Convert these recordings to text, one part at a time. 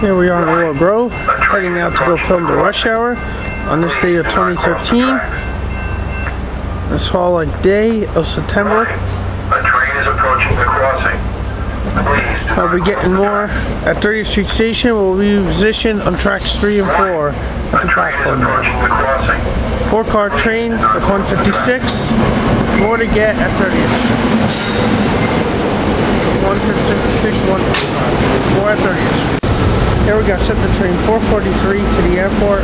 Here we are in Willow Grove, heading out to go film the rush hour on this day of 2013. This twilight day of September. A train is approaching the crossing. I'll be getting more at 30th Street Station. We'll be positioned on tracks 3 and 4 at the platform there. 4-car train at 156. More to get at 30th Street. 156, 155. More at 30th Street. Here we got set the train 443 to the airport.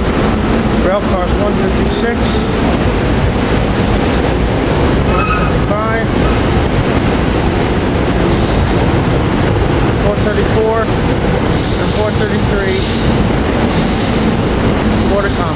Rail cars 156, 155, 434, and 433. More to come.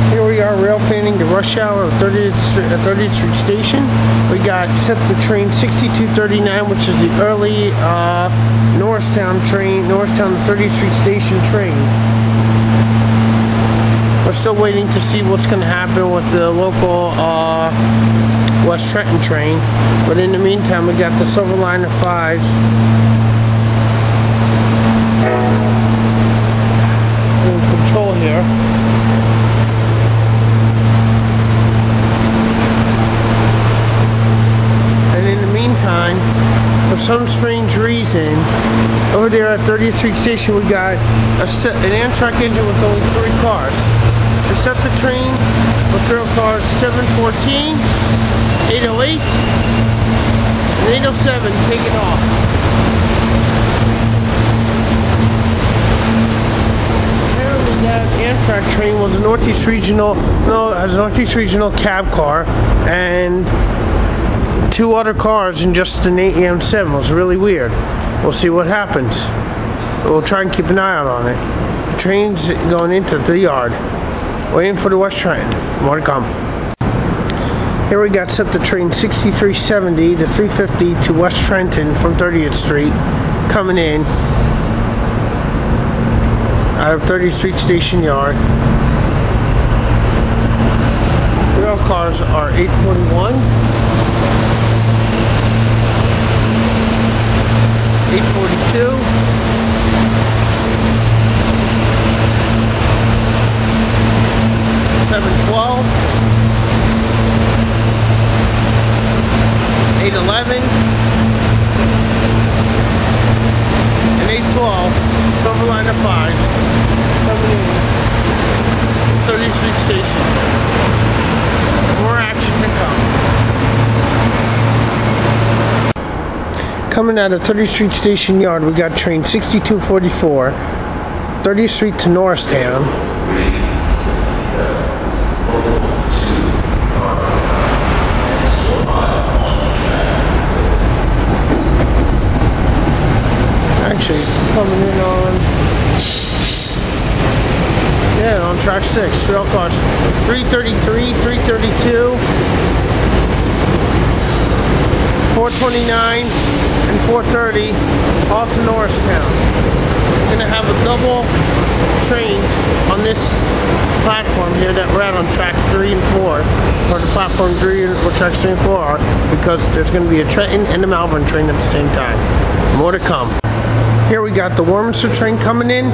Here we are rail fanning the rush hour of 30th Street Station. We got set the train 6239, which is the early Norristown to 30th Street Station train. We're still waiting to see what's going to happen with the local West Trenton train. But in the meantime, we got the Silver Liner 5s. In control here. Meantime, for some strange reason, over there at 30th Street Station, we got an Amtrak engine with only 3 cars. To set the train with rail cars 714, 808, and 807 taking off. Apparently that Amtrak train was a Northeast Regional cab car, and 2 other cars in just an 8 AM 7 was really weird. We'll see what happens. We'll try and keep an eye out on it. The train's going into the yard. Waiting for the West Trenton. More to come. Here we got set the train 6370 to 350 to West Trenton from 30th Street. Coming in out of 30th Street Station Yard. Rail cars are 841. 842, 712, 811, and 812, Silver Liner 5s, coming in 30th Street Station. More action to come. Coming out of 30th Street Station Yard, we got train 6244, 30th Street to Norristown. Actually, coming in on track 6, rail cars 333, 332. 429 and 430 off to Norristown. We're going to have a double trains on this platform here that we're at on track 3 and 4, or the platform 3 or tracks 3 and 4 are, because there's going to be a Trenton and a Malvern train at the same time. More to come. Here we got the Warminster train coming in.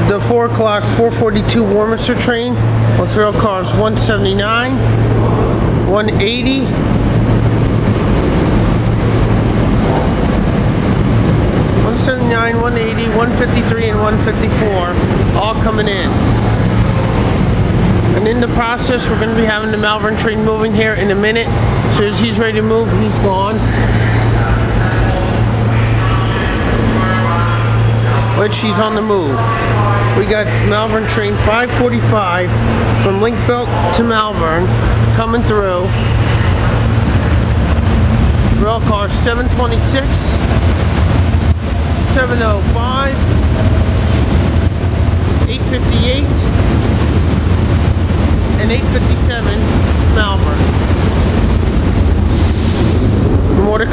The 4 o'clock 442 Warminster train with rail cars 179, 180, 179, 180, 153, and 154, all coming in. And in the process, we're going to be having the Malvern train moving here in a minute. As soon as he's ready to move, he's gone. Which he's on the move. We got Malvern train 545 from Linkbelt to Malvern coming through. Rail car 726. 705, 858, and 857 to Malvern.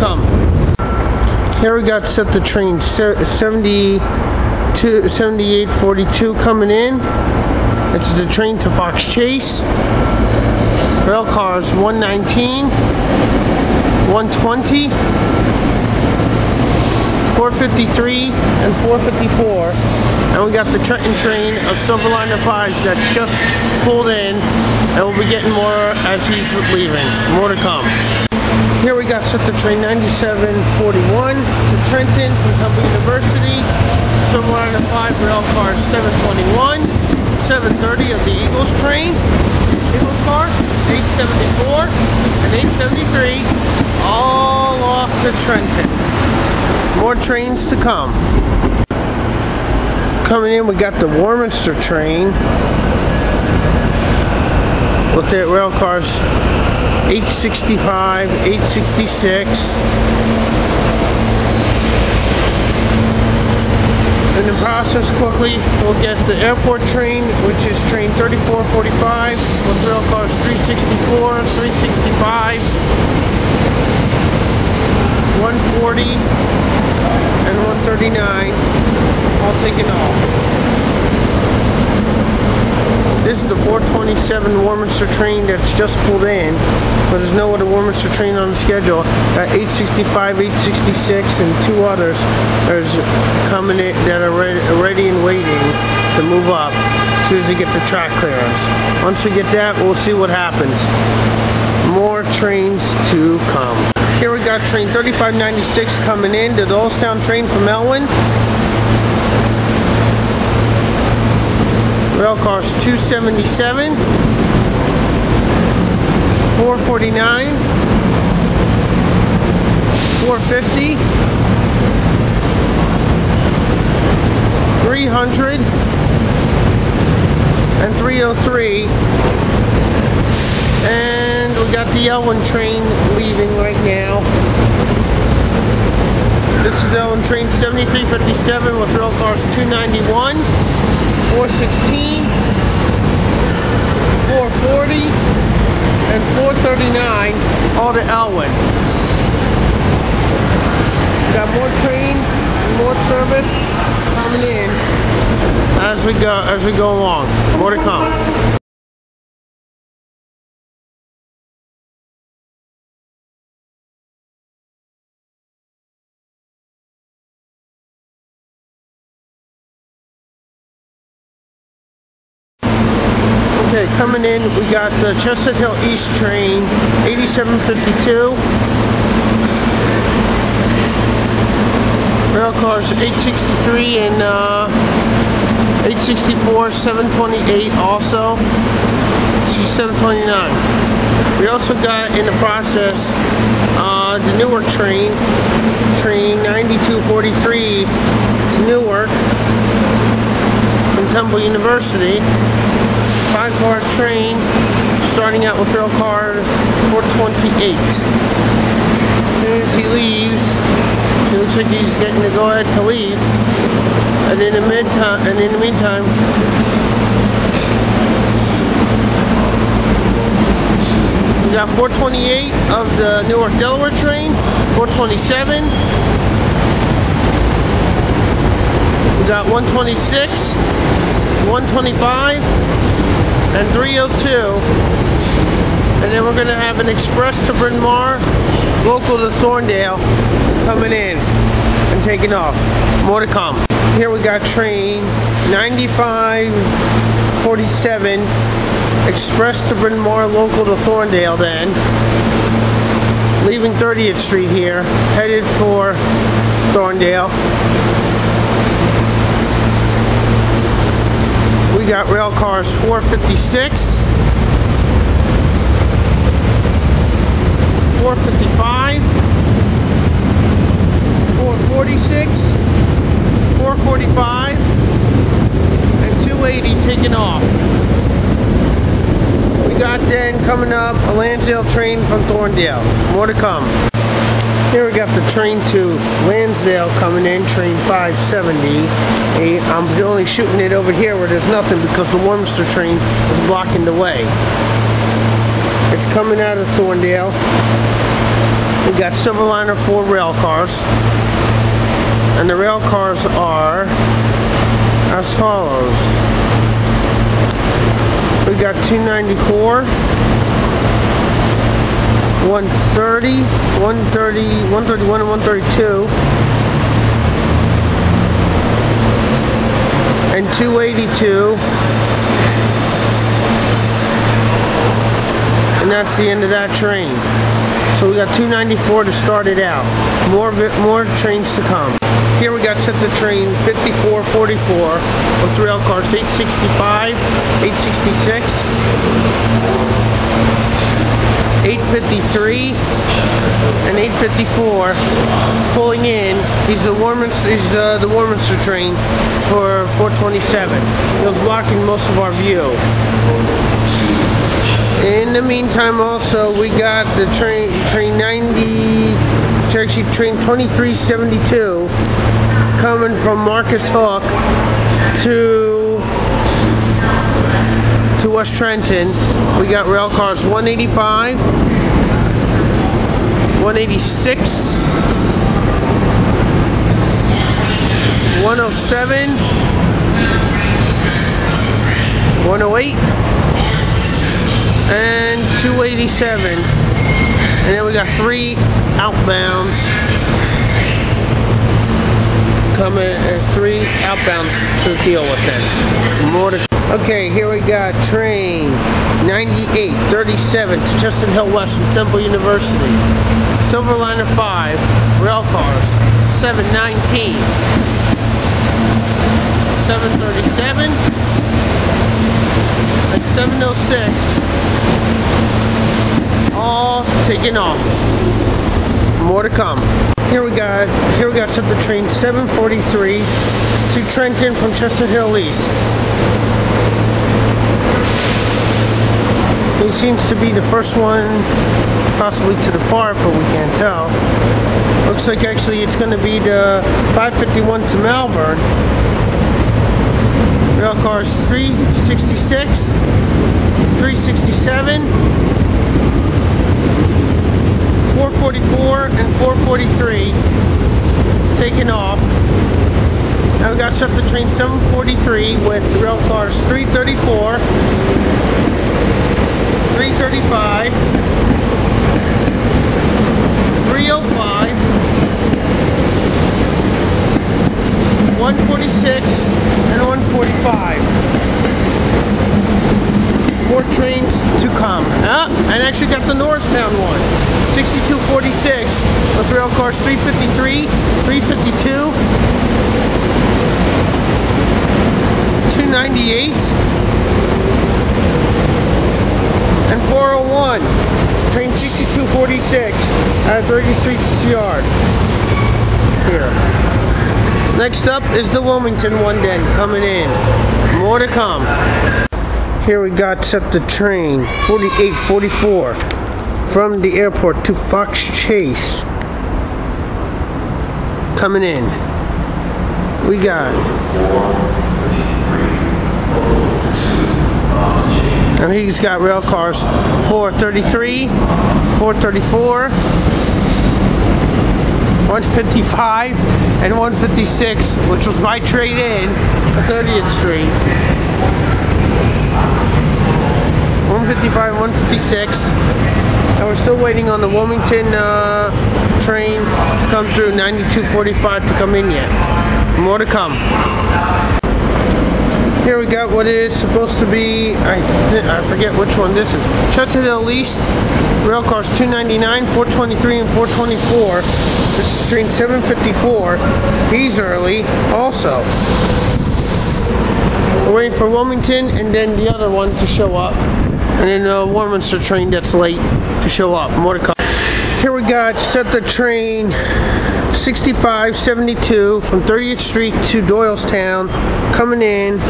come. Here we got set the train 7842 coming in. It's the train to Fox Chase. Rail cars 119, 120, 453, and 454. And we got the Trenton train of Silverliner 5s that's just pulled in, and we'll be getting more as he's leaving. More to come. Here we got set the train 9741 to Trenton from Temple University. Silverliner 5 rail cars 721, 730 of the Eagles train. Eagles car 874 and 873, all off to Trenton. More trains to come. Coming in, we got the Warminster train with their rail cars 865, 866. In the process, quickly, we'll get the airport train, which is train 3445 with rail cars 364, 365, 140, and 139, all taken off. This is the 427 Warminster train that's just pulled in, but there's no other Warminster train on the schedule. 865, 866, and two others are coming in that are ready and waiting to move up as soon as they get the track clearance. Once we get that, we'll see what happens. More trains to come. Here we got train 3596 coming in, the Doylestown train from Elwyn. Rail cars 277, 449, 450, 300, and 303. And we got the Elwyn train leaving right now. This is the Elwyn train 7357 with rail cars 291, 416, 440, and 439, all to Elwyn. Got more trains, more service coming in as we go along. More to come. Okay, coming in, we got the Chestnut Hill East train, 8752. Rail cars 863 and 864, 728 also, 729. We also got in the process the Newark train 9243 to Newark from Temple University. 5-car train starting out with rail car 428. As soon as he leaves, it looks like he's getting the go-ahead to leave. And in the meantime, we got 428 of the Newark Delaware train, 427. We got 126, 125, and 302. And then we're going to have an express to Bryn Mawr, local to Thorndale, coming in and taking off. More to come. Here we got train 9547, express to Bryn Mawr, local to Thorndale then. Leaving 30th Street here, headed for Thorndale. We got rail cars 456, 455, 446, 445, and 280 taking off. We got then coming up a Lansdale train from Thorndale. More to come. Here we got the train to Lansdale coming in, train 570. I'm only shooting it over here where there's nothing because the Warminster train is blocking the way. It's coming out of Thorndale. We got Silverliner 4 rail cars. And the rail cars are as follows. We got 294, 130, 131, and 132. And 282. And that's the end of that train. So we got 294 to start it out. More trains to come. Here we got set the train 5444 with rail cars 865, 866, 853, and 854 pulling in. He's the Warminster train for 427. It was blocking most of our view. In the meantime, also we got the train 2372 coming from Marcus Hook to West Trenton. We got rail cars 185, 186, 107, 108, and 287. And then we got 3 outbounds coming, 3 outbounds to deal with then. Okay, here we got train 9837 to Chestnut Hill West from Temple University. Silverliner 5 rail cars 719, 737, and 706. All taking off. More to come. Here we got set the train 743 to Trenton from Chestnut Hill East. He seems to be the first one possibly to depart, but we can't tell. Looks like actually it's going to be the 551 to Malvern. Rail cars 366, 367, 444, and 443 taking off. Now we got set the train 743 with rail cars 334, 335, 305, 146, and 145. More trains to come. And actually got the Norristown one. 6246 with rail cars 353, 352, 298, and 401. Train 6246 at 30th Street Yard. Here. Next up is the Wilmington one then coming in. More to come. Here we got set the train 4844 from the airport to Fox Chase. Coming in. We got. And he's got rail cars 433, 434, 155, and 156, which was my trade-in for 30th Street. 155, 156. And we're still waiting on the Wilmington train to come through, 9245 to come in yet. More to come. Here we got what is supposed to be, I forget which one this is. Chestnut Hill East, rail cars 299, 423, and 424. This is train 754. He's early also. We're waiting for Wilmington and then the other one to show up. And then the Warminster train that's late to show up. More to come. Here we got set the train 6572 from 30th Street to Doylestown coming in.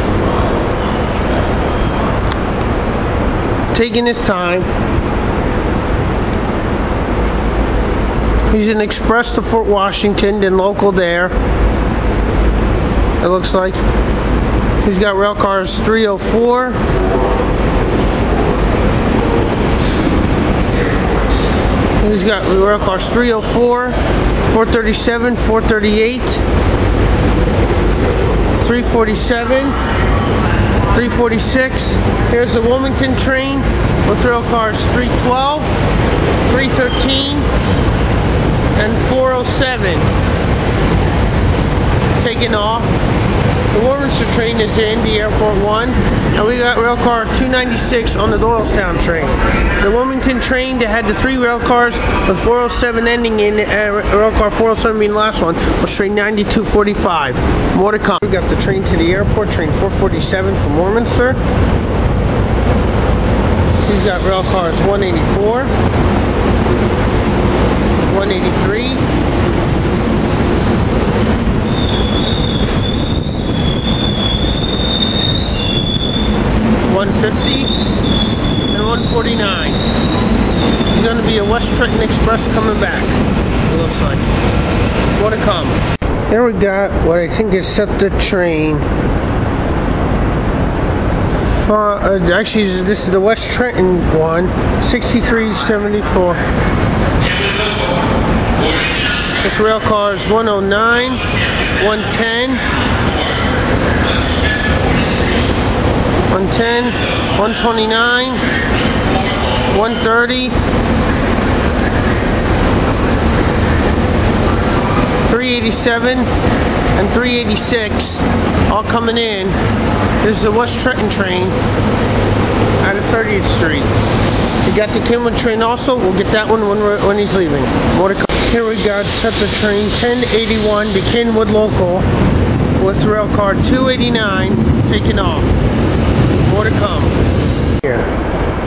Taking his time. He's an express to Fort Washington, then local there. It looks like. He's got rail cars 304. He's got rail cars 304, 437, 438, 347, 346. Here's the Wilmington train with rail cars 312, 313, and 407. Taking off. The Warminster train is in the Airport 1, and we got rail car 296 on the Doylestown train. The Wilmington train that had the 3 rail cars with 407 ending in rail car 407 being the last one was train 9245. More to come. We got the train to the airport, train 447 from Warminster. He's got rail cars 184, 183. 150 and 149. There's going to be a West Trenton Express coming back, it looks like. More to come. Here we got what I think is SEPTA train. Actually, this is the West Trenton one, 6374. With rail cars 109, 110, 110, 129, 130, 387, and 386, all coming in. This is the West Trenton train out of 30th Street. We got the Kenwood train also. We'll get that one when he's leaving. More to come. Here we got SEPTA train 1081 to Kenwood local with rail car 289 taking off. More to come. Here,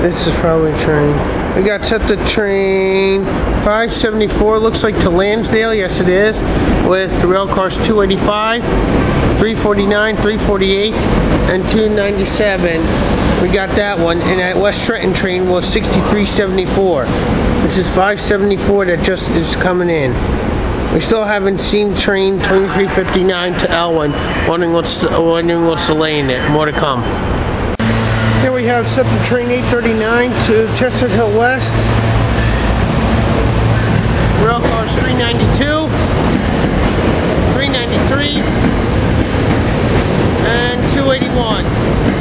this is probably a train. We got SEPTA train 574, looks like to Lansdale. Yes, it is. With rail cars 285, 349, 348, and 297. We got that one. And that West Trenton train was 6374. This is 574 that just is coming in. We still haven't seen train 2359 to Elwyn. Wondering what's delaying it. More to come. Here we have SEPTA train 839 to Chestnut Hill West. Rail cars 392, 393, and 281.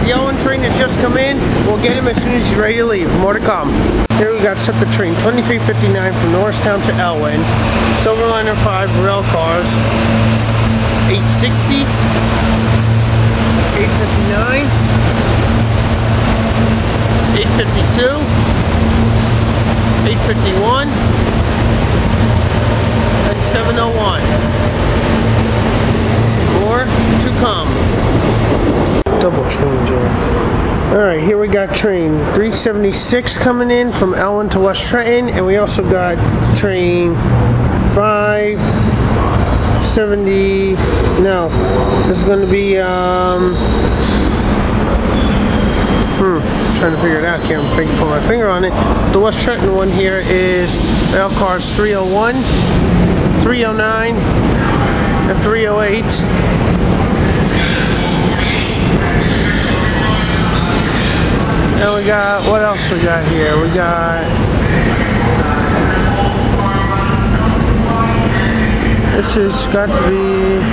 The Elwyn train has just come in. We'll get him as soon as he's ready to leave. More to come. Here we got SEPTA train 2359 from Norristown to Elwyn. Silverliner 5 rail cars 860, 859, 852, 851, and 701. More to come. Double change here. Alright, here we got train 376 coming in from Elwyn to West Trenton, and we also got train 570. No, this is going to be trying to figure it out. Can't put my finger on it. The West Trenton one here is rail cars 301, 309, and 308. And we got, what else we got here? We got, this has got to be,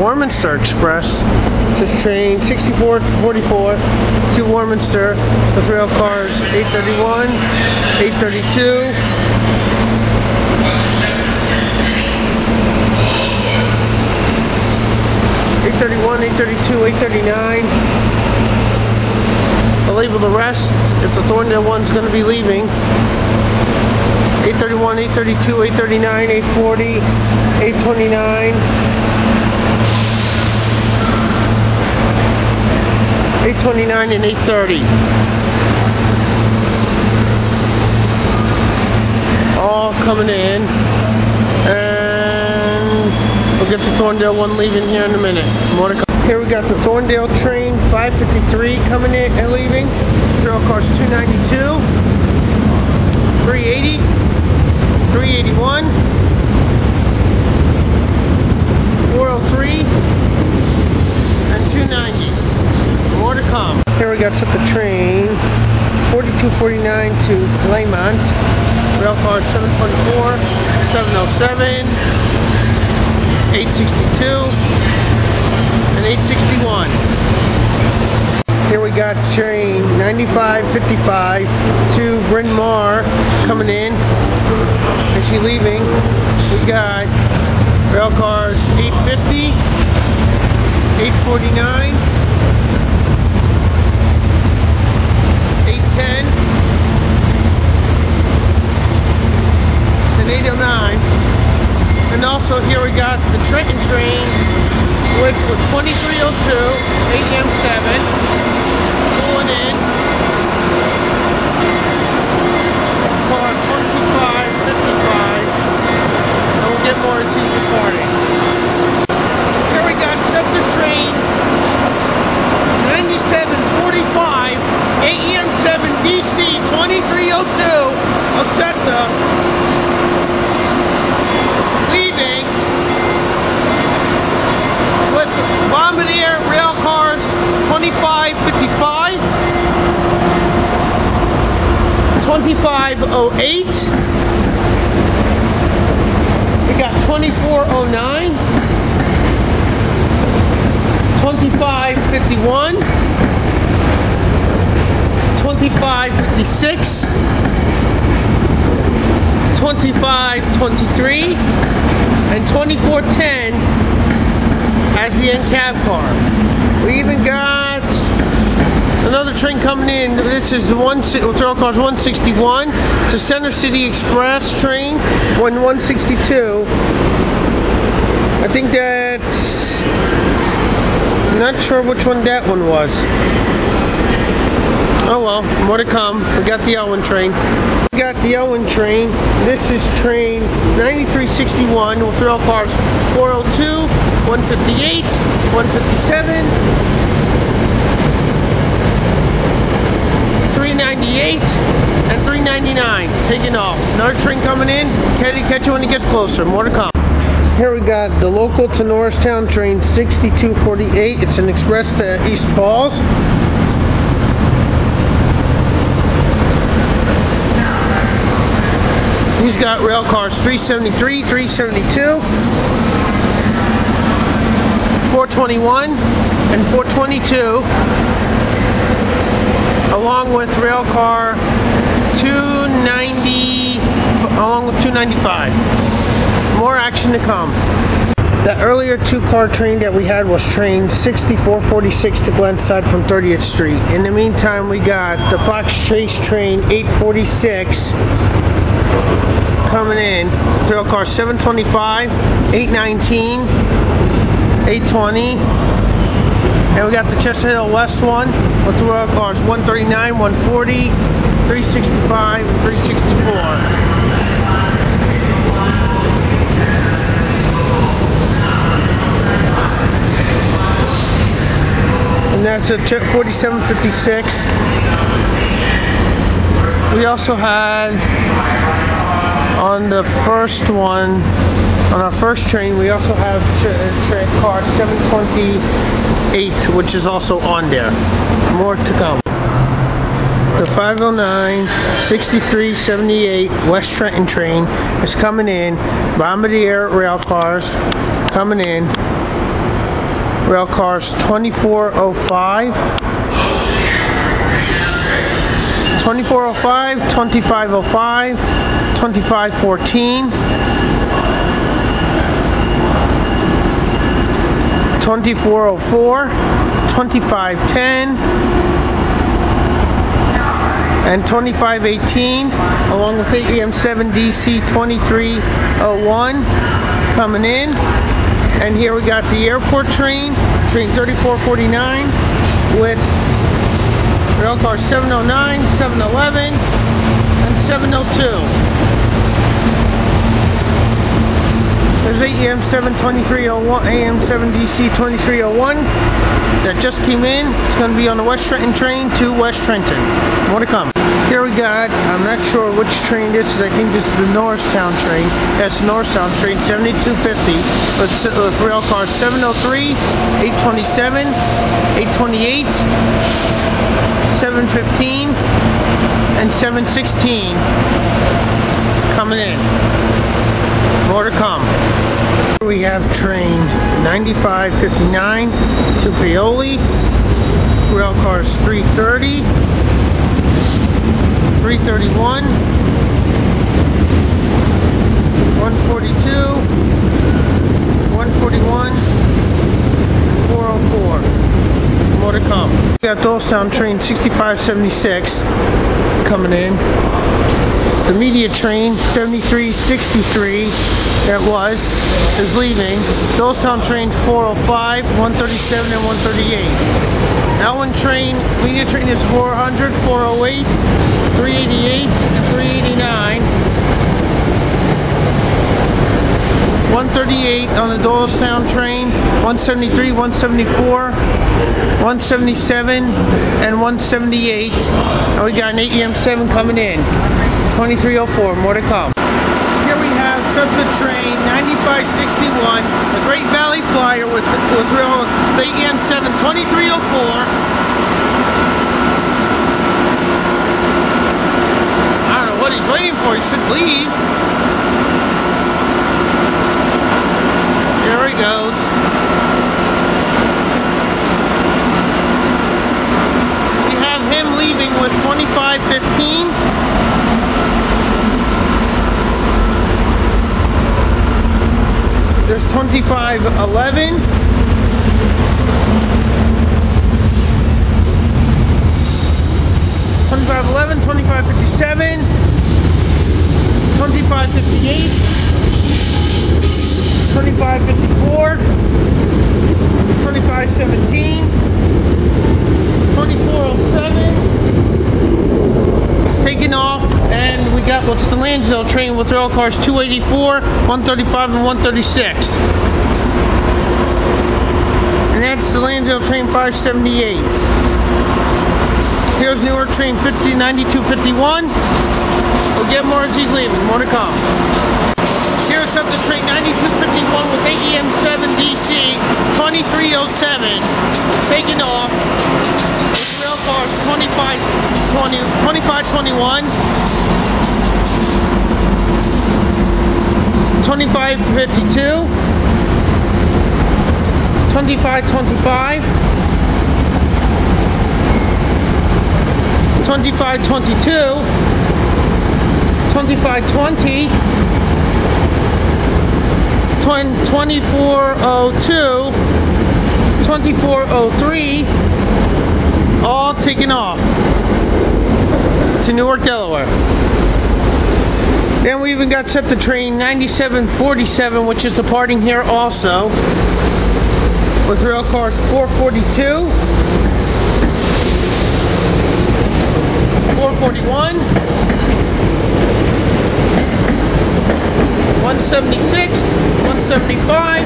Warminster Express. This is train 6444 to Warminster with rail cars 831, 832, 831, 832, 839. I'll label the rest if the Thorndale one's going to be leaving. 831, 832, 839, 840, 829, 829, and 830. All coming in. And we'll get the Thorndale one leaving here in a minute. More to come. Here we got the Thorndale train 553 coming in and leaving. Rail cars 292, 380, 381, 403, and 290. More to come. Here we got SEPTA train 42 249 to Claymont. Rail cars 724, 707, 862, and 861. Here we got train 9555 to Bryn Mawr coming in. Is she leaving? We got rail cars 850, 849, 810, and 809. And also here we got the Trenton train, which was 2302, AM7, pulling in. Car 2555. And we'll get more as he's reporting. Here we got SEPTA train 9745, AM7 DC 2302 of SEPTA, leaving with Bombardier rail cars 2555, 2508. We got 2409, 2551, 2556, 2523, and 2410 as the end cab car. We even got another train coming in. This is the rail cars 161. It's a Center City Express train. 162. I think that's... I'm not sure which one that one was. Oh well, more to come. We got the Elwyn train. We got the Elwyn train. This is train 9361 with rail cars 402, 158, 157, 398, and 399. Taking off. Another train coming in. Catch it when it gets closer. More to come. Here we got the local to Norristown train 6248. It's an express to East Falls. He's got rail cars 373, 372, 421, and 422, along with rail car 290, along with 295. More action to come. The earlier two-car train that we had was train 6446 to Glenside from 30th Street. In the meantime, we got the Fox Chase train 846 coming in. Rail car 725, 819, 820. And we got the Chestnut Hill West one with rail cars 139, 140, 365, and 364. And that's a 4756. We also had on the first one, on our first train, we also have car 728, which is also on there. More to come. The 509 6378 West Trenton train is coming in. Bombardier rail cars coming in. Rail cars 2405, 2405, 2505, 2514, 2404, 2510, and 2518, along with AM7 DC 2301 coming in. And here we got the airport train, train 3449, with rail cars 709, 711, and 702. There's AM7 2301, AM7 DC 2301 that just came in. It's going to be on the West Trenton train to West Trenton. More to come. Here we got, I'm not sure which train this is. I think this is the Norristown train. That's Norristown train 7250 with rail cars 703, 827, 828, 715, and and 716 coming in. More to come. We have train 9559 to Paoli. Rail cars 330, 331, 142, 141, and 404. More to come. We got Doylestown train 6576 coming in. The media train 7363 that is leaving. Doylestown train 405, 137, and 138. Elwyn train, media train is 400, 408, 388, and 389. 138 on the Doylestown train, 173, 174, 177, and 178. And we got an 8 EM7 coming in. 2304, more to come. Here we have Chestnut train 9561, the Great Valley Flyer with rail 8 EM7 2304. I don't know what he's waiting for. He should leave. Here he goes. We have him leaving with 2515. There's 2511. 2511, 2557, 2558, 2554, 2517, 2407, taking off, and we got what's the Lansdale train with rail cars 284, 135, and 136. And that's the Lansdale train 578. Here's Newark train 9251. We'll get more as he's leaving. More to come. Here's up the train 9251 with 8 EM7 DC 2307. Taking off. With rail cars 2521, 2552, 2525. 2522, 2520, 2402, 2403, all taken off to Newark, Delaware. Then we even got set the train 9747, which is departing here also, with rail cars 442, 441, 176, 175,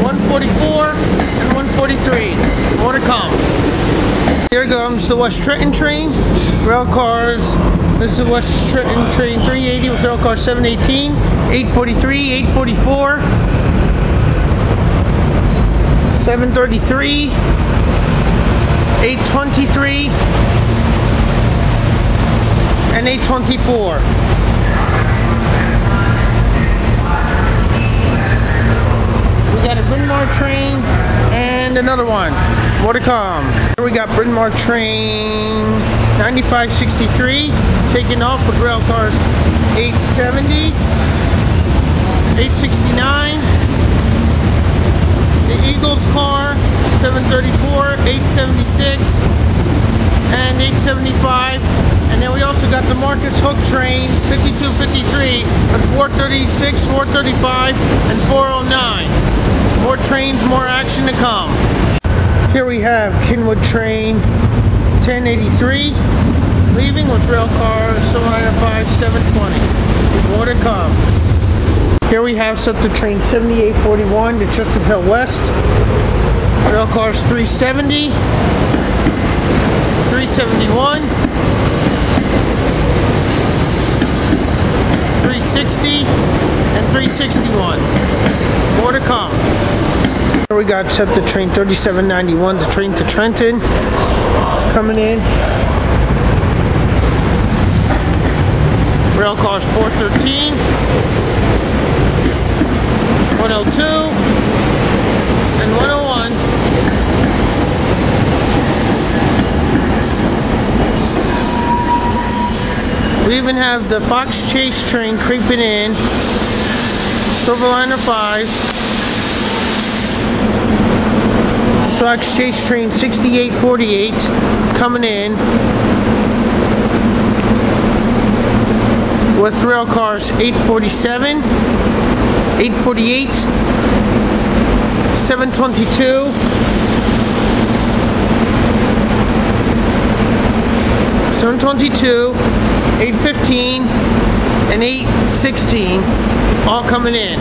144, and 143. More to come. Here comes the West Trenton train. Rail cars. This is West Trenton train 380 with rail cars 718, 843, 844, 733. 823 and 824. We got a Bryn Mawr train and another one. More to come. Here we got Bryn Mawr train 9563 taking off with rail cars 870, 869. The Eagles car 734, 876, and 875. And then we also got the Marcus Hook train 5253 with 436, 435, and 409. More trains, more action to come. Here we have Kinwood train 1083 leaving with rail cars 795, 720. More to come. Here we have set the train 7841 to Chestnut Hill West. Rail cars 370, 371, 360, and 361. More to come. We got set to train 3791, the train to Trenton, coming in. Rail cars 413, 102, and 101. We even have the Fox Chase train creeping in, Silverliner 5. Fox Chase train 6848 coming in with rail cars 847, 848, 722, 722, 815, and 816 all coming in.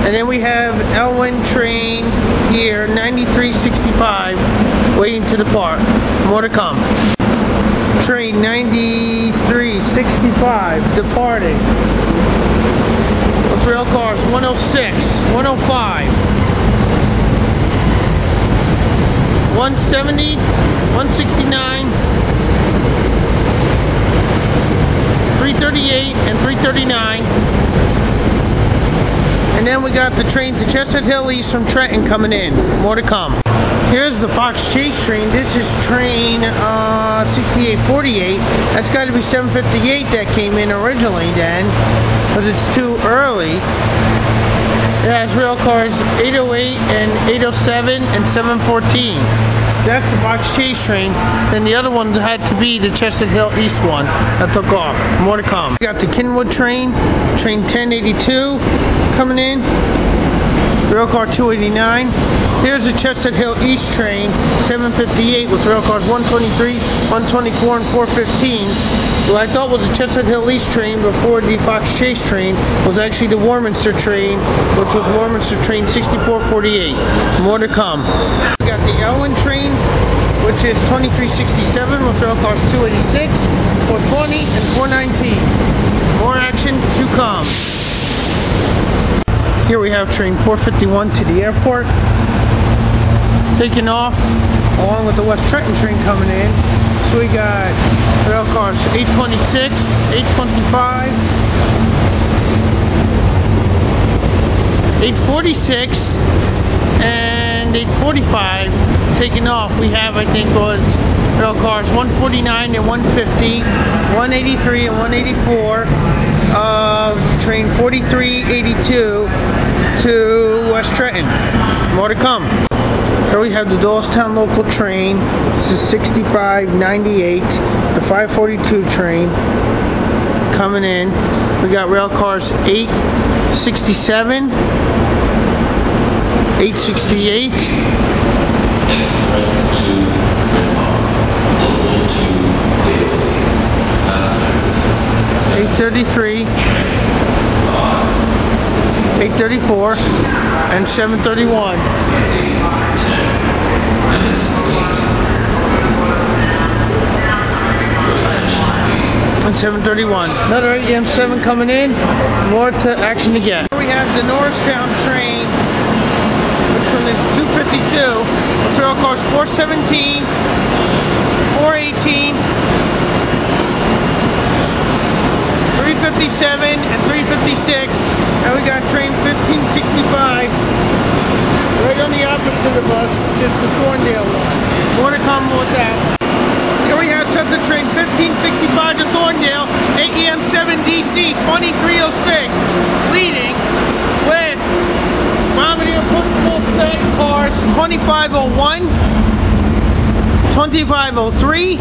And then we have Elwyn train here, 9365, waiting to depart. More to come. Train 9365, departing. With rail cars 106, 105, 170, 169, 338, and 339. And then we got the train to Chestnut Hill East from Trenton coming in. More to come. Here's the Fox Chase train. This is train 6848. That's got to be 758 that came in originally then, because it's too early. It has rail cars 808 and 807 and 714. That's the Fox Chase train. Then the other one had to be the Chestnut Hill East one that took off. More to come. We got the Kenwood train, train 1082 coming in. Rail car 289. Here's the Chestnut Hill East train 758 with rail cars 123, 124, and 415. What I thought was the Chestnut Hill East train before the Fox Chase train was actually the Warminster train, which was Warminster train 6448. More to come. We got the Elwyn train, which is 2367 with rail cars 286, 420, and 419. More action to come. Here we have train 451 to the airport, taking off, along with the West Trenton train coming in. So we got rail cars 826, 825, 846, and 845 taking off. We have, I think, was rail cars 149 and 150, 183 and 184 of train 4382 to West Trenton. More to come. Here we have the Doylestown local train. This is 6598, the 542 train coming in. We got rail cars 867, 868, 833, 834, and 731. And 731. Another AM7 coming in. More to action to get. We have the Norristown train, which one is 252. With rail cars 417, 418, 357, and 356. And we got train 1565. Right on the opposite of us, just the Thorndale one. More to come with that. Here we have set the train 1565 to Thorndale, AEM7 DC 2306, leading with Warminster pushable set cars 2501, 2503,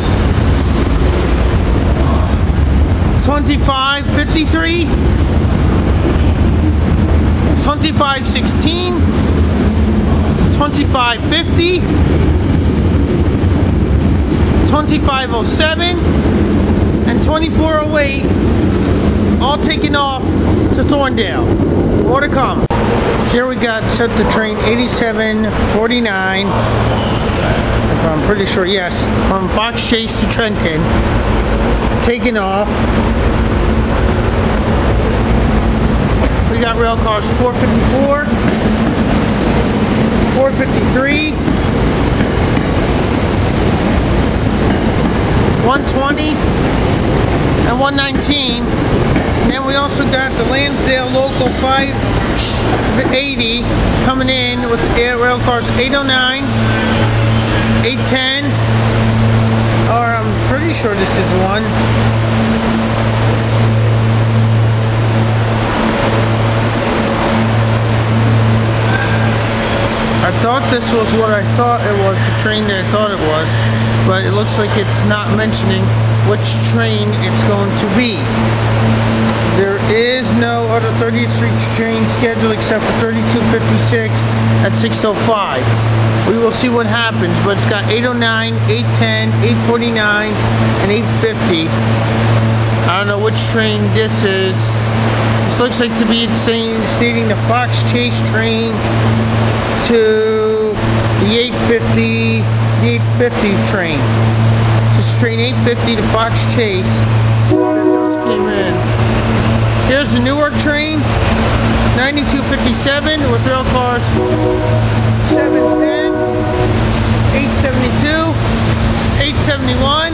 2553, 2516, 2550, 2507, and 2408, all taking off to Thorndale. More to come. Here we got set the train 8749, I'm pretty sure, yes, from Fox Chase to Trenton, taking off. We got rail cars 454, 453, 120, and 119. And then we also got the Lansdale local 580 coming in with the rail cars 809, 810, or I'm pretty sure this is one. I thought this was what I thought it was, the train that I thought it was, but it looks like it's not mentioning which train it's going to be. There is no other 30th Street train scheduled except for 3256 at 6:05. We will see what happens, but it's got 809, 810, 849, and 850. I don't know which train this is. This looks like to be stating the Fox Chase train to the 850 train. This is train 850 to Fox Chase. That just came in. Here's the Newark train, 9257 with rail cars 710, 872, 871,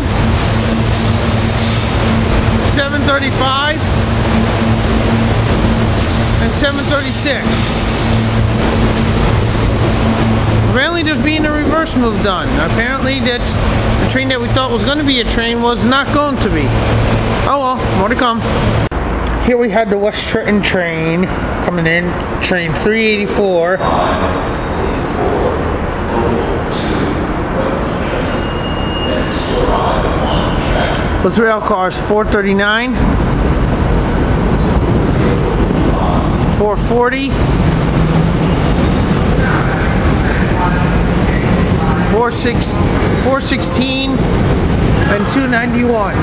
735, and 736. Apparently there's being a reverse move done. Apparently that's the train that we thought was going to be a train was not going to be. Oh well, more to come. Here we had the West Trenton train coming in, train 384. With rail cars 439, 440, 416, and 291.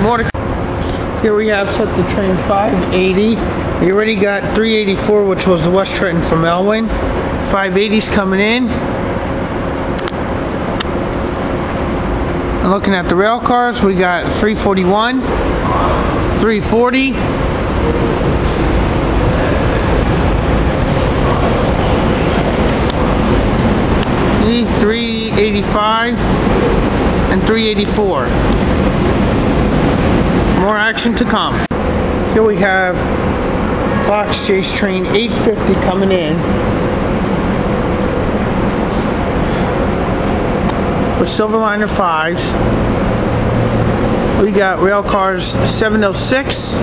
More to here we have set the train 580. We already got 384, which was the West Trenton from Elwyn. 580's coming in. And looking at the rail cars, we got 341, 340, 385, and 384. More action to come. Here we have Fox Chase train 850 coming in with Silverliner 5s. We got rail cars 706,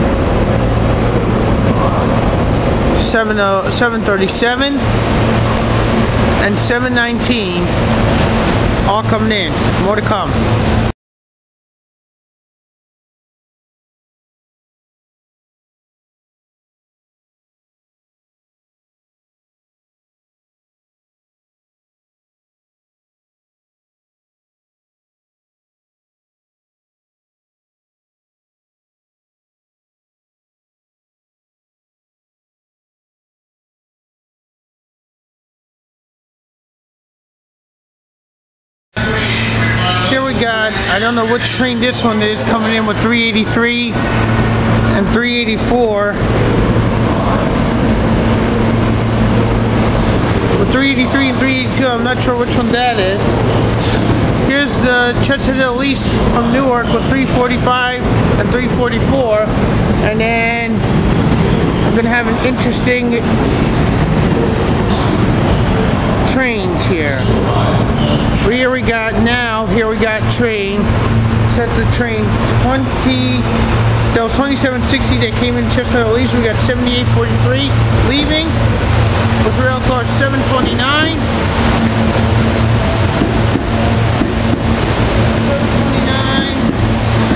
737, and 719 all coming in. More to come. Here we got, I don't know which train this one is, coming in with 383 and 384. With 383 and 382, I'm not sure which one that is. Here's the Chestnut Hill East from Newark with 345 and 344. And then I'm going to have an interesting trains here. Here we got train, set the train 20, that was 2760 that came in Chestnut Hill East. We got 7843 leaving with rail car 729,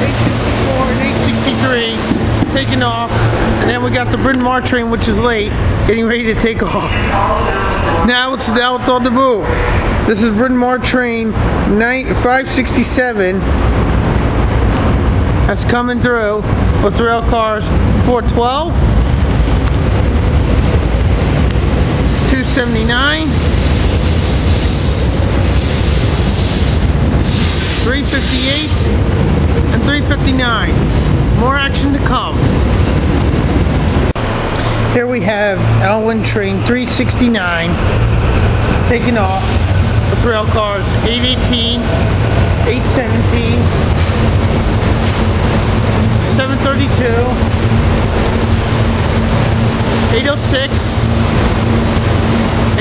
864, and 863 taking off. And then we got the Bryn Mawr train, which is late, getting ready to take off. Now it's on the move. This is Bryn Mawr train 567. That's coming through with rail cars 412, 279, 358, and 359. More action to come. Here we have Elwyn train 369 taking off with rail cars 818, 817, 732, 806,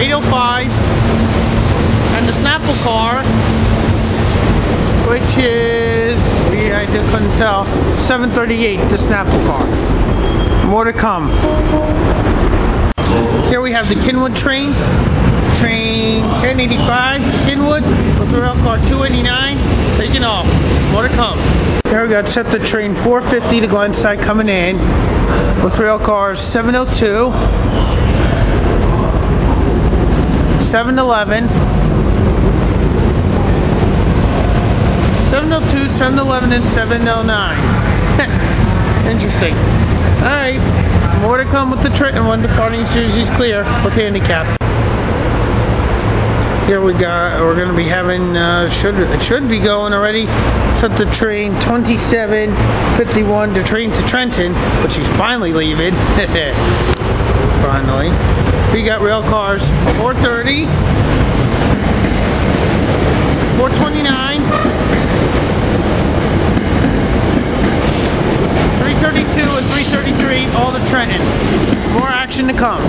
805, and the Snapple car, which is, I couldn't tell, 738, the Snapple car. More to come. Here we have the Kinwood train, train 1085 to Kinwood with rail car 289, taking off. More to come. Here we got set the train 450 to Glenside coming in with rail cars 702, 711, 702, 711, and 709. Interesting. Alright, more to come with the train when departing Jersey's clear with handicapped. Here we're going to be having, it should be going already, set the train 2751 to train to Trenton, which he's finally leaving. Finally. We got rail cars 430, 429, 332 and 333, all to Trenton. More action to come.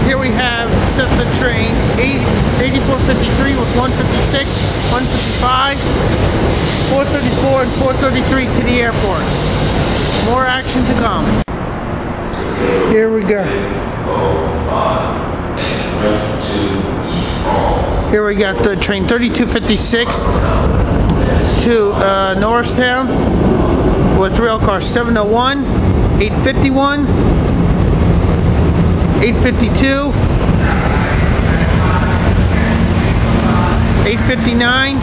Here we have set the train 8453 with 156, 155, 434 and 433 to the airport. More action to come. Here we go. Here we got the train 3256 to Norristown with rail car 701, 851, 852, 859,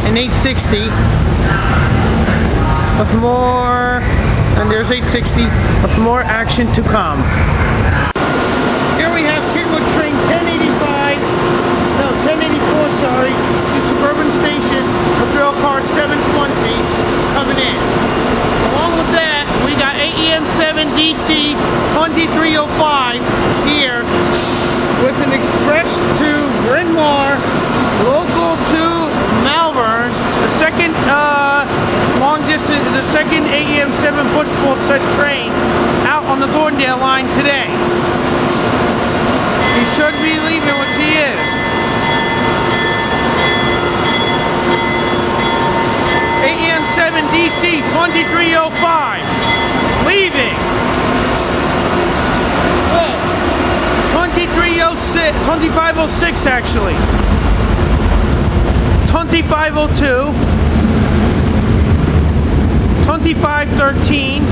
and 860 with more, and there's 860 with more action to come. Here we have Kinwood train 1084, sorry, to Suburban Station with rail car 720 coming in. Along with that, we got AEM7 DC 2305 here with an express to Bryn Mawr, local to Malvern, the second long distance, the second AEM7 push-pull set train out on the Thorndale line today. He should be leaving, which he is. AEM7 DC 2305 leaving. 2506 actually. 2502, 2513,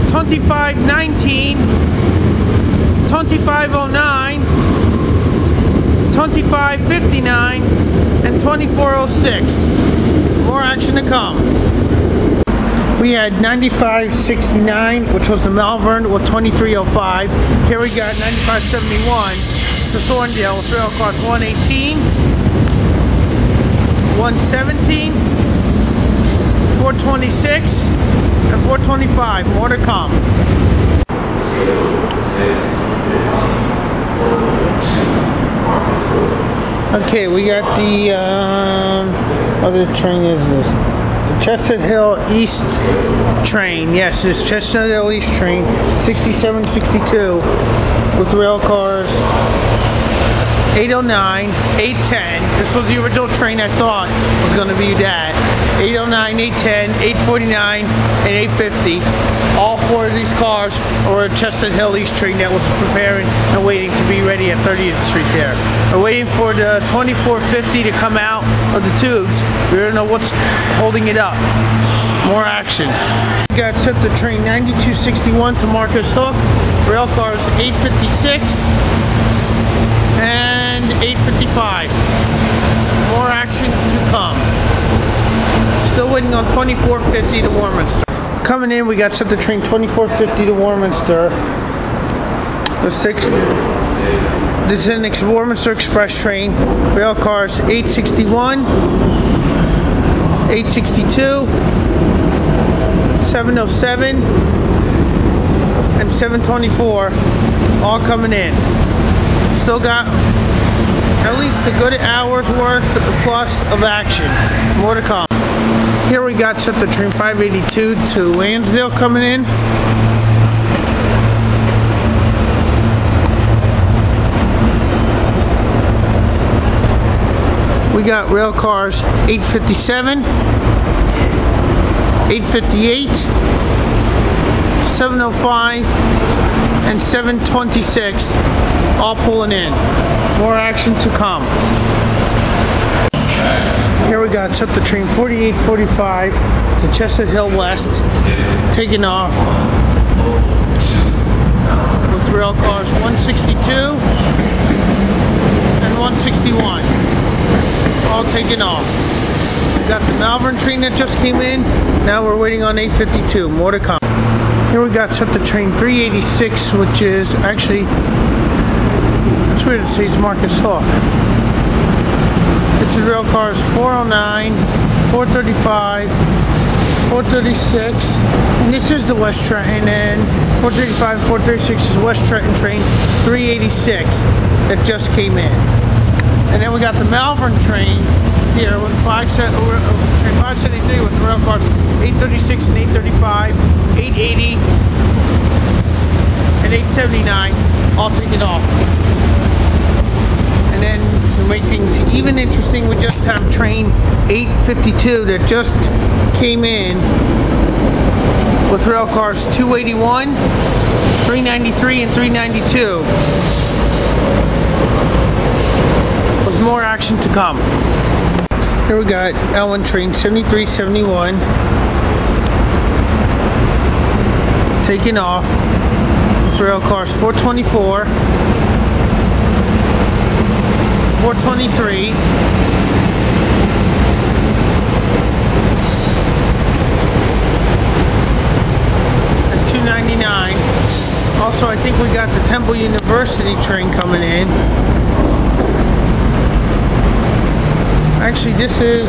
2519, 2509, 2559, and 2406. More action to come. We had 9569, which was the Malvern with 2305. Here we got 9571 to Thorndale with rail cars 118, 117, 426, and 425. More to come. Okay, we got the other train is this. The Chestnut Hill East train. Yes, it's Chestnut Hill East train 6762 with rail cars 809, 810. This was the original train I thought was going to be that. 809, 810, 849, and 850. All four of these cars were a Chestnut Hill East train that was preparing and waiting to be ready at 30th Street there. We're waiting for the 2450 to come out of the tubes. We don't know what's holding it up. More action. We got set the train 9261 to Marcus Hook. Rail cars 856 and 855. More action to come. Still waiting on 2450 to Warminster. Coming in, we got set the train 2450 to Warminster. This is an Warminster Express train. Rail cars 861, 862, 707, and 7:24 all coming in. Still got at least a good hour's worth plus of action. More to come. Here we got set the train 582 to Lansdale coming in. We got rail cars 857, 858, 705, and 726 all pulling in. More action to come. Here we got set the train 4845 to Chestnut Hill West, taking off with rail cars 162 and 161. All taken off. We got the Malvern train that just came in. Now we're waiting on 852. More to come. Here we got set the train 386, which is actually, that's weird, it says Marcus Hawk. This is rail cars 409, 435, 436, and this is the West Trenton, and 435 and 436 is West Trenton train 386 that just came in. And then we got the Malvern train here with train 573 with rail cars 836 and 835, 880 and 879 all taken off. And then to make things even interesting, we just have train 852 that just came in with rail cars 281, 393 and 392. With more action to come. Here we got Elwyn train 7371 taking off with rail cars 424, 423, and 299. Also, I think we got the Temple University train coming in. Actually, this is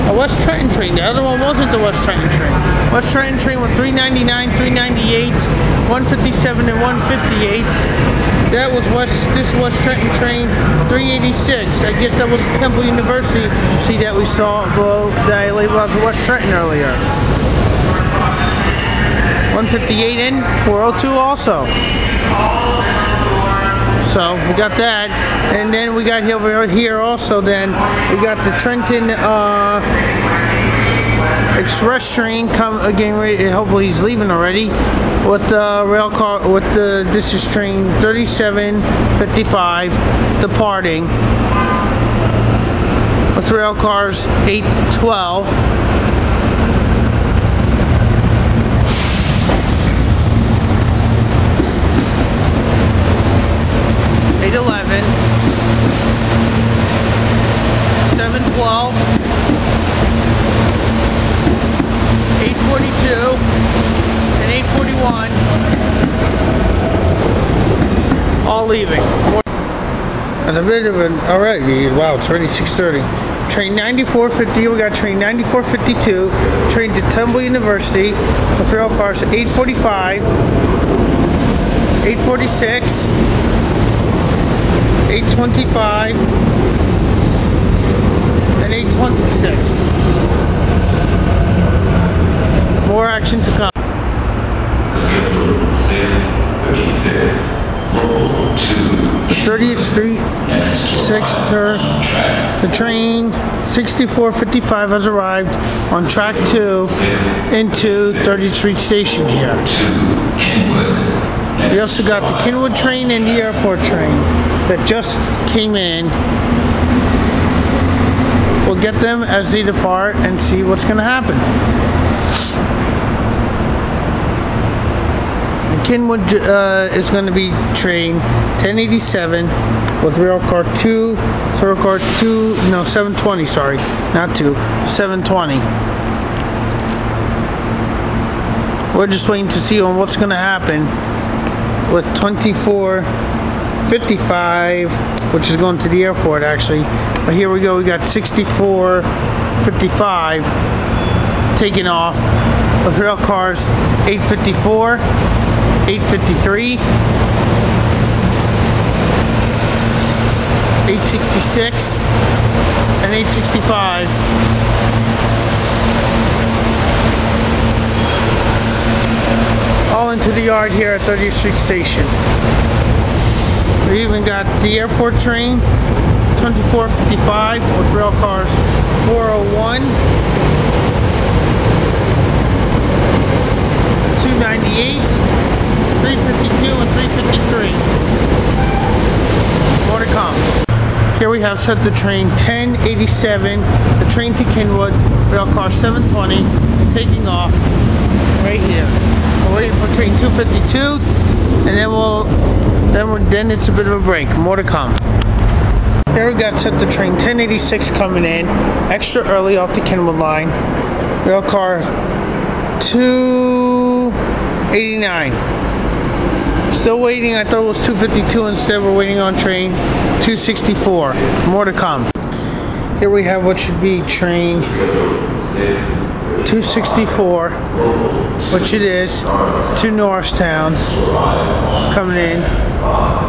a West Trenton train. The other one wasn't the West Trenton train. West Trenton train with 399, 398, 157, and 158. That was this West Trenton train 386. I guess that was Temple University. See that we saw below that I labeled as West Trenton earlier. 158 in, 402 also. So we got that, and then we got over here also. Then we got the Trenton Express train come again. Hopefully he's leaving already. With the rail car, with the this is train 3755 departing. With rail cars 812. 811, 712, 842, and 841, all leaving. That's a bit of an, alright, wow, it's already 6:30. Train 9450, we got train 9452, train to Temple University, with rail cars 845, 846, 825 and 826. More action to come. 30th Street Sector. The train 6455 has arrived on track 2 into 30th Street Station here. We also got the Kenwood train and the airport train that just came in. We'll get them as they depart and see what's going to happen. Kenwood is going to be train 1087 with rail car 720, sorry, not 2, 720. We're just waiting to see on what's going to happen with 2455, which is going to the airport actually. But here we go, we got 6455 taking off with rail cars 854, 853, 866, and 865. All into the yard here at 30th Street Station. We even got the airport train, 2455 with rail cars 401, 298, 352, and 353. More to come. Here we have set the train 1087, the train to Kenwood, rail car 720, taking off right here. We're waiting for train 252, and then it's a bit of a break. More to come. Here we got set the train 1086 coming in, extra early off the Kenwood line, rail car 289. Still waiting. I thought it was 252. Instead, we're waiting on train 264. More to come. Here we have what should be train 264, which it is, to Norristown, coming in.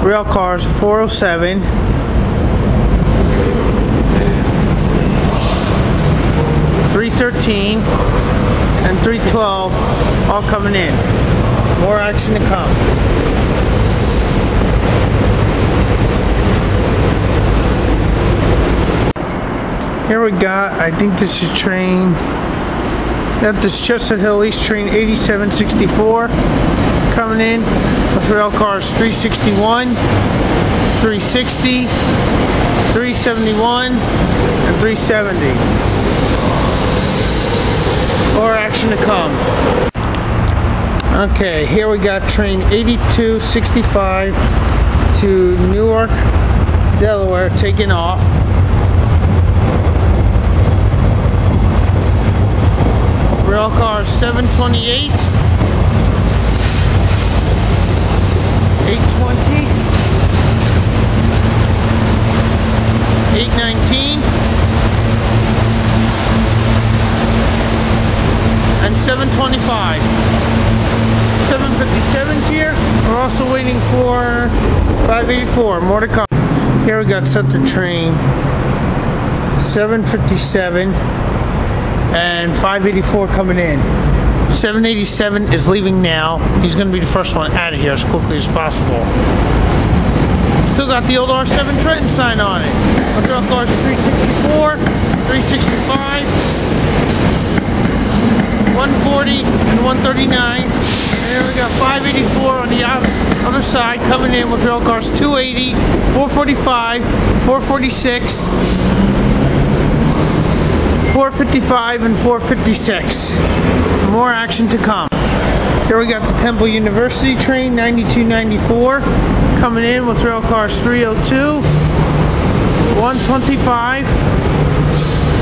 Rail cars 407, 313, and 312, all coming in. More action to come. Here we got, I think this is train, this Chestnut Hill East train 8764 coming in with rail cars 361, 360, 371, and 370. More action to come. Okay, here we got train 8265 to Newark, Delaware, taking off. Rail car 728, 820, 819, and 725. 757's here. We're also waiting for 584. More to come. Here we got set the train 757 and 584 coming in. 787 is leaving now. He's going to be the first one out of here as quickly as possible. Still got the old R7 Trenton sign on it. Rail cars 364, 365, 140, and 139. And then we got 584 on the other side coming in with rail cars 280, 445, 446, 455, and 456. More action to come. Here we got the Temple University train 9294 coming in with rail cars 302, 125,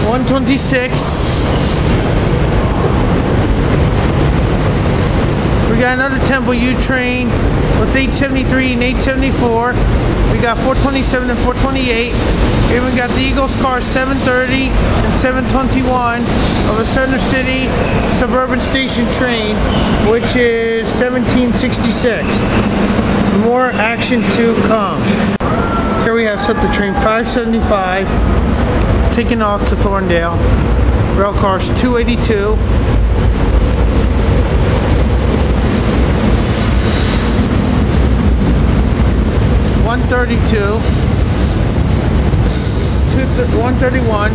126. We got another Temple U train with 873 and 874. We got 427 and 428. Here we got the Eagles car 730 and 721 of a Center City Suburban Station train, which is 1766. More action to come. Here we have set the train 575 taking off to Thorndale. Rail cars 282. 132, 131,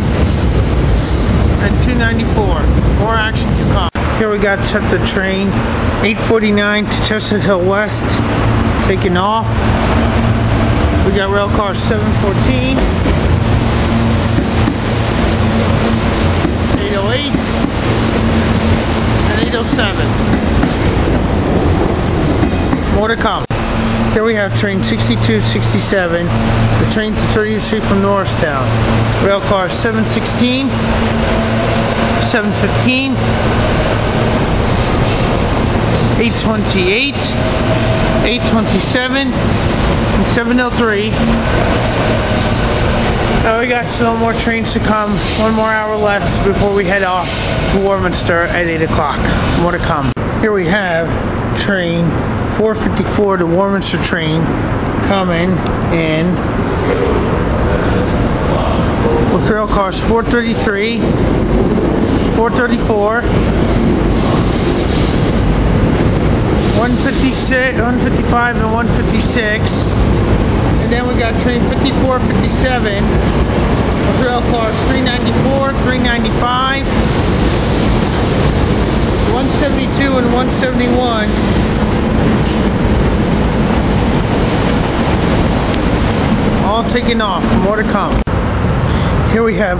and 294. More action to come. Here we got set the train 849 to Chestnut Hill West, taking off. We got rail cars 714, 808, and 807. More to come. Here we have train 6267, the train to 30th Street from Norristown. Rail cars 716, 715, 828, 827, and 703. Now we got still more trains to come. One more hour left before we head off to Warminster at 8 o'clock. More to come. Here we have train 454, the Warminster train, coming in with rail cars 433, 434, 156, 155, and 156. And then we got train 5457 with rail cars 394, 395, 172, and 171. All taking off. More to come. Here we have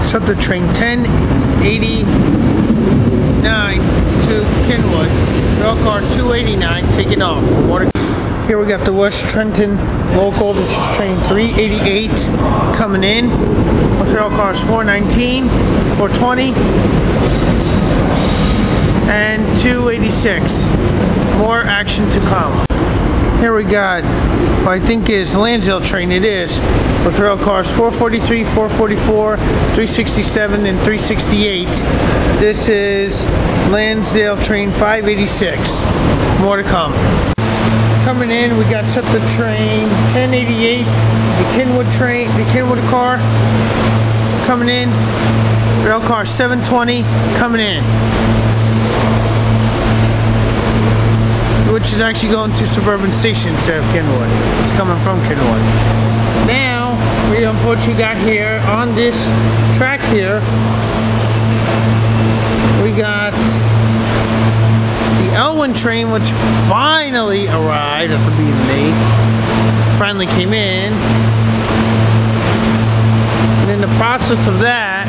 subject train 1089 to Kenwood. Rail car 289 taking off. More to come. Here we got the West Trenton local. This is train 388 coming in with rail cars 419, 420, and 286. More action to come. Here we got what I think is Lansdale train. It is with rail cars 443, 444, 367, and 368. This is Lansdale train 586. More to come. Coming in, we got subject train 1088, the Kenwood train, the Kenwood car coming in. Rail car 720 coming in, which is actually going to Suburban Station instead of Kenwood. It's coming from Kenwood. Now, we unfortunately got here on this track here, we got the Elwyn train, which finally arrived after being late. Finally came in. And in the process of that,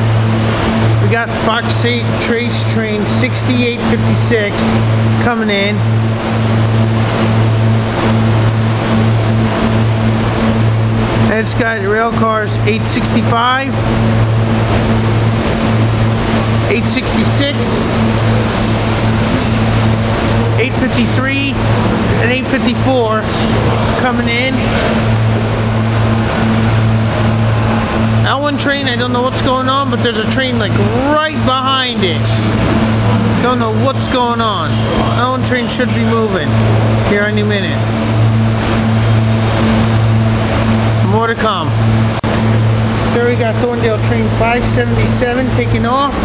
we got Fox Trace train 6856 coming in. And it's got rail cars 865, 866, 853, and 854 coming in. Elwyn train, I don't know what's going on, but there's a train like right behind it. Don't know what's going on. Elwyn train should be moving here any minute. More to come. Here we got Thorndale train 577 taking off.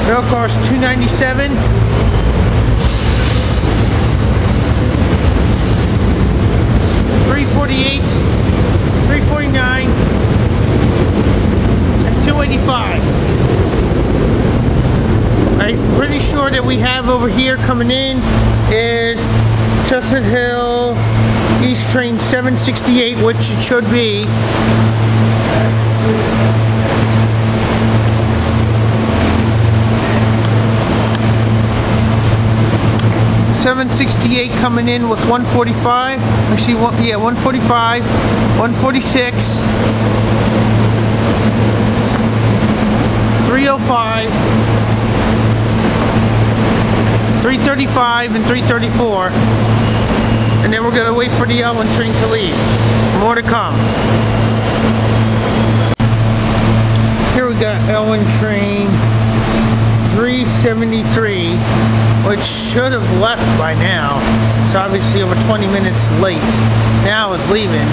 Rail cars 297. 348, 349, and 285. I'm pretty sure that we have over here coming in is Chestnut Hill East train 768, which it should be. .768 coming in with 145. Actually, 145, 146, 305, 335, and 334. And then we're going to wait for the Elwyn train to leave. More to come. Here we got Elwyn train 373, which should have left by now. It's obviously over 20 minutes late. Now it's leaving.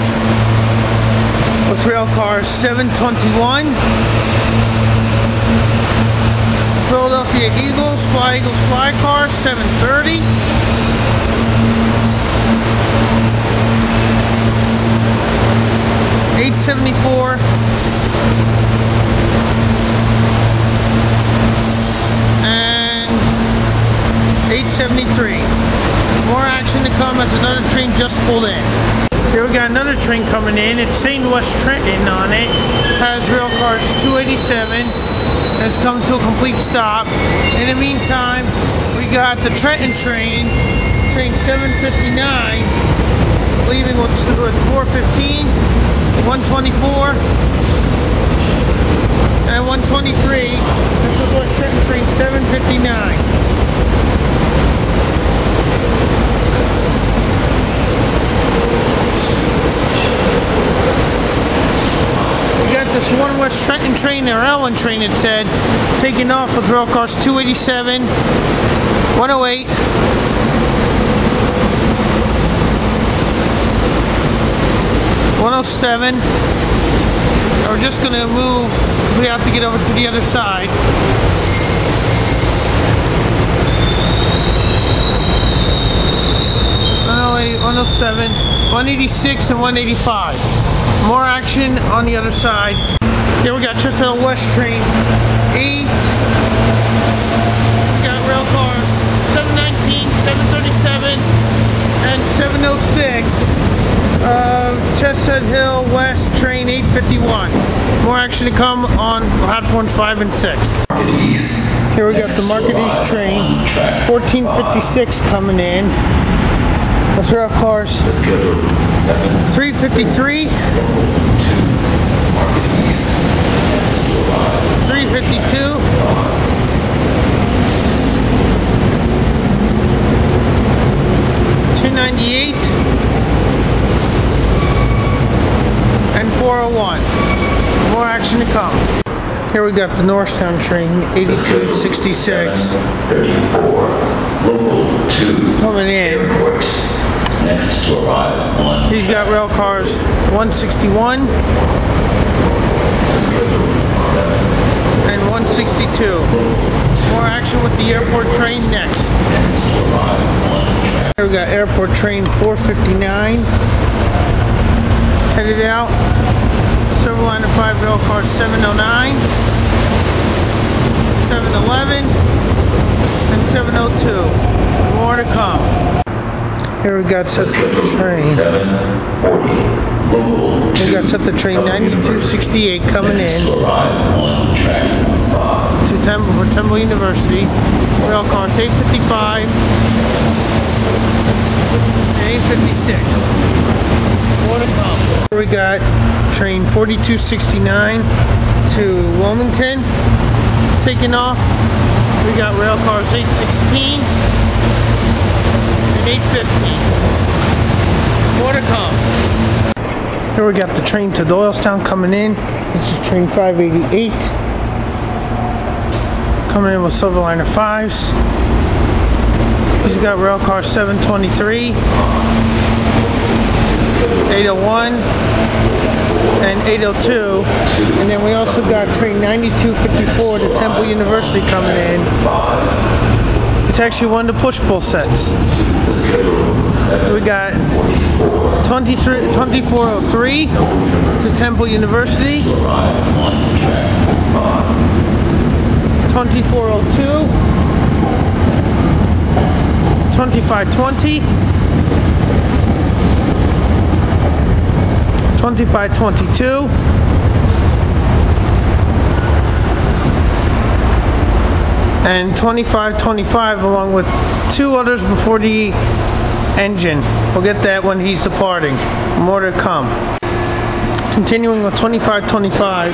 With rail cars 721, Philadelphia Eagles Fly car 730, 874, and 873. More action to come as another train just pulled in. Here we got another train coming in. It's saying West Trenton on it. Has rail cars 287. It's coming to a complete stop. In the meantime, we got the Trenton train, train 759, leaving with 415, 124, and 123. This is West Trenton train 759. This one West Trenton train, or Elwyn train it said, taking off with rail cars 287, 108, 107. We're just gonna move. We have to get over to the other side. 108, 107, 186, and 185. More action on the other side. Here we got Chestnut Hill West train 8. We got rail cars 719, 737, and 706. Chestnut Hill West train 851. More action to come on platforms 5 and 6. Here we got the Market East train 1456 coming in. The rail cars 353, 352, 298, and 401. More action to come. Here we got the Norristown train 8266 coming in. Next to arrive on. He's got rail cars 161 and 162. More action with the airport train next. Here we got airport train 459 headed out. Silver line of 5 rail cars 709, 711, and 702. More to come. Here we got set the train. We got set the train 9268 coming in to Temple for Temple University. Rail cars 855 and 856. More to come. Here we got train 4269 to Wilmington taking off. We got rail cars 816. 815. More to come. Here we got the train to Doylestown coming in. This is train 588. Coming in with silver line of 5s. He's got rail car 723, 801, and 802. And then we also got train 9254 to Temple University coming in. It's actually one of the push-pull sets. So we got 2403 to Temple University, 2402, 2520, 2522, and 2525, along with 2 others before the engine. We'll get that when he's departing. More to come. Continuing with 2525,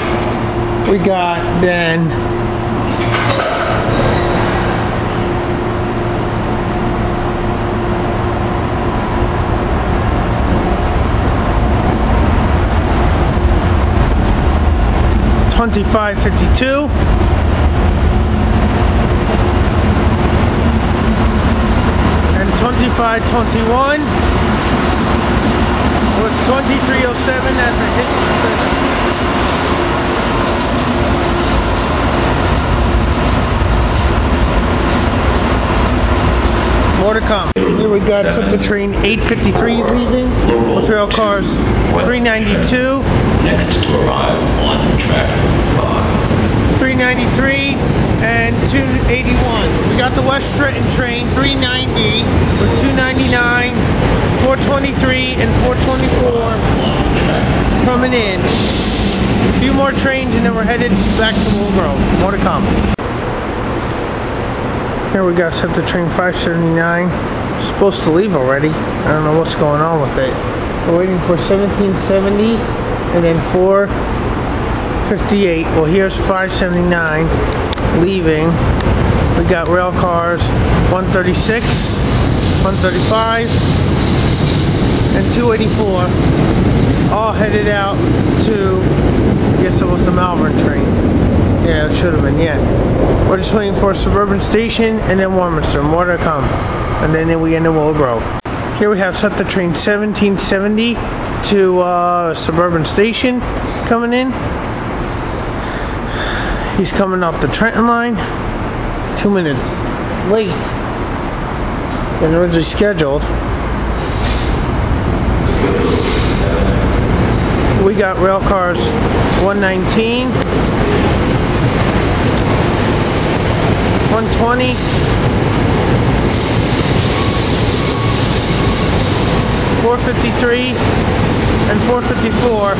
we got then $25.52. And 2521 with 2307 as a hit. More to come. Here we got the train 853 leaving with rail cars 392. Next to arrive on track 5. 393 and 281. We got the West Trenton train 390 with 299, 423, and 424 coming in. A few more trains and then we're headed back to Wool Grove. More to come. Here we got set the train 579. Supposed to leave already. I don't know what's going on with it. We're waiting for 1770 and then 458. Well, here's 579 leaving. We got rail cars 136, 135, and 284. All headed out to, I guess it was the Malvern train. Yeah, it should have been, yeah. We're just waiting for a suburban station and then Warminster. More to come. And then we end in Willow Grove. Here we have set the train 1770 to Suburban Station coming in. He's coming up the Trenton line. 2 minutes late than originally scheduled. We got rail cars 119, 120, 453, and 454.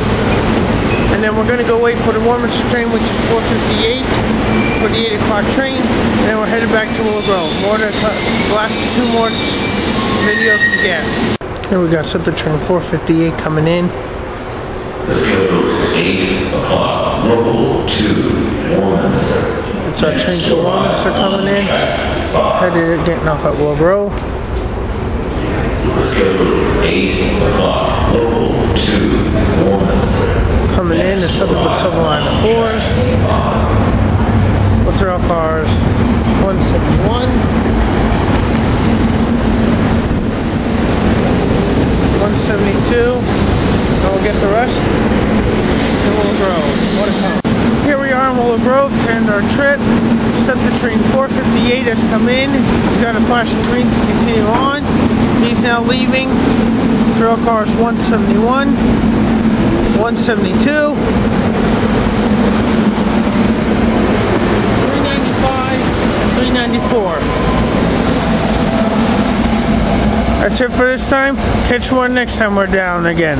And then we're going to go wait for the Warminster train, which is 458 for the 8 o'clock train. And then we're headed back to Willow Grove. The last 2 more videos to get. Here we got the train 458 coming in. Scheduled 8 o'clock, local to Warminster. It's our train to Warminster coming in. Headed getting off at Willow Grove. Scheduled 8 o'clock, local to Warminster. Coming in, there's something with Silver Line of 4s. With rail cars 171, 172, and we'll get the rest in Willow Grove. What a time. Here we are in Willow Grove to end our trip. The train 458 has come in. He's got a flashing green to continue on. He's now leaving. Rail cars 171, 172, 395, and 394. That's it for this time. Catch more next time we're down again.